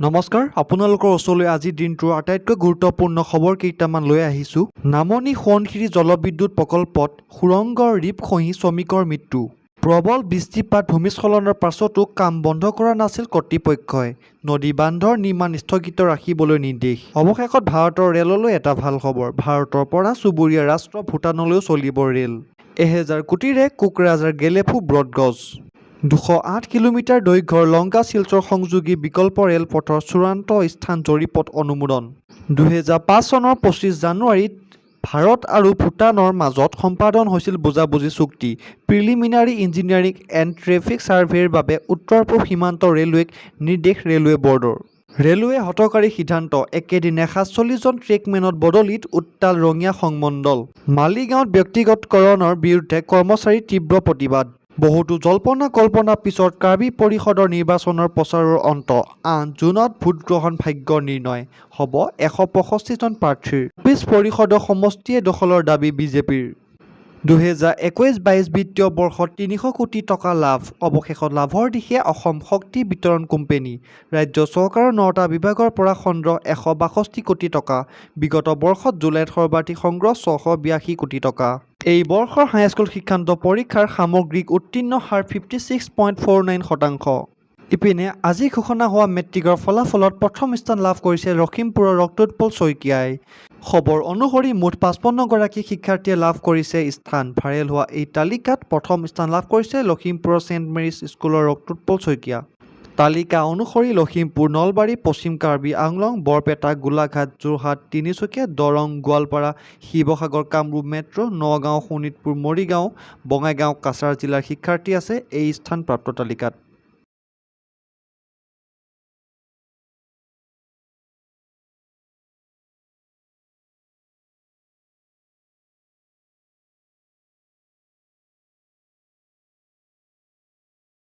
নমস্কাৰ আপোনালোকৰ ওচৰলৈ আজি দিনটোৰ আটাইতকৈ গুৰুত্বপূৰ্ণ খবৰ কেইটামান লৈ আহিছোঁ। নামনি সোৱণশিৰি জলবিদ্যুৎ প্ৰকল্পত সুৰংগৰ ৰিপ খহি শ্ৰমিকৰ মৃত্যু। প্ৰবল বৃষ্টিপাত ভূমিস্খলনৰ পাছতো কাম বন্ধ কৰা নাছিল কৰ্তৃপক্ষই। নদী বান্ধৰ নিৰ্মাণ স্থগিত ৰাখিবলৈ নিৰ্দেশ। অৱশেষত ভাৰতৰ ৰেললৈ এটা ভাল খবৰ। ভাৰতৰ পৰা চুবুৰীয়া ৰাষ্ট্ৰ ভূটানলৈও চলিব ৰেল। 1000 কোটিৰে কোকৰাঝাৰ গেলেফু ব্ৰডগজ। 208 কিলোমিটাৰ দৈৰ্ঘ্যৰ লংকা শিলচৰ সংযোগী বিকল্প ৰেলপথৰ চূড়ান্ত স্থান জৰীপত অনুমোদন। 2005 চনৰ 25 জানুৱাৰীত ভাৰত আৰু ভূটানৰ মাজত সম্পাদন হৈছিল বুজাবুজি চুক্তি। প্ৰিলিমিনাৰী ইঞ্জিনিয়াৰিং এণ্ড ট্ৰেফিক ছাৰ্ভেৰ বাবে উত্তৰ-পূব সীমান্ত ৰেলৱেক নিৰ্দেশ ৰেলৱে বৰ্ডৰ। ৰেলৱে হঠকাৰী সিদ্ধান্ত। একেদিনে 47 জন ট্ৰেকমেনত বদলিত উত্তাল ৰঙিয়া সংমণ্ডল। মালিগাঁৱত ব্যক্তিগতকৰণৰ বিৰুদ্ধে কৰ্মচাৰীৰ তীব্ৰ প্ৰতিবাদ। বহুতো জল্পনা কল্পনাৰ পিছত কাৰ্বি পৰিষদৰ নিৰ্বাচনৰ প্ৰচাৰৰ অন্ত। 8 জুনত ভোটগ্ৰহণ ভাগ্য নিৰ্ণয় হ'ব 165 জন প্ৰাৰ্থীৰ। অফিচ পৰিষদৰ সমষ্টিয়ে দখলৰ দাবী বিজেপিৰ। 2021-22 বিত্তীয় বৰ্ষত 300 কোটি টকা লাভ। অৱশেষত লাভৰ দিশে অসম শক্তি বিতৰণ কোম্পানী। ৰাজ্য চৰকাৰৰ 9টা বিভাগৰ পৰা সংগ্ৰহ 162 কোটি টকা। বিগত বৰ্ষত জুলাইত সৰ্বাধিক সংগ্ৰহ 682 কোটি টকা। এই বৰ্ষৰ হাইস্কুল শিক্ষান্ত পৰীক্ষাৰ সামগ্ৰিক উত্তীৰ্ণ হাৰ 56.49%। ইপিনে আজি ঘোষণা হোৱা মেট্ৰিকৰ ফলাফলত প্ৰথম স্থান লাভ কৰিছে লখিমপুৰৰ ৰক্তোৎপল শইকীয়াই। খবৰ অনুসৰি মুঠ 55 গৰাকী শিক্ষাৰ্থীয়ে লাভ কৰিছে স্থান। ভাইৰেল হোৱা এই তালিকাত প্ৰথম স্থান লাভ কৰিছে লখিমপুৰৰ ছেইণ্ট মেৰিজ স্কুলৰ ৰক্তোৎপল শইকীয়া। তালিকা অনুসৰি লখিমপুৰ, নলবাৰী, পশ্চিম কাৰ্বি আংলং, বৰপেটা, গোলাঘাট, যোৰহাট, তিনিচুকীয়া, দৰং, গোৱালপাৰা, শিৱসাগৰ, কামৰূপ মেট্ৰ', নগাঁও, শোণিতপুৰ, মৰিগাঁও, বঙাইগাঁও, কাছাৰ জিলাৰ শিক্ষাৰ্থী আছে এই স্থানপ্ৰাপ্ত তালিকাত।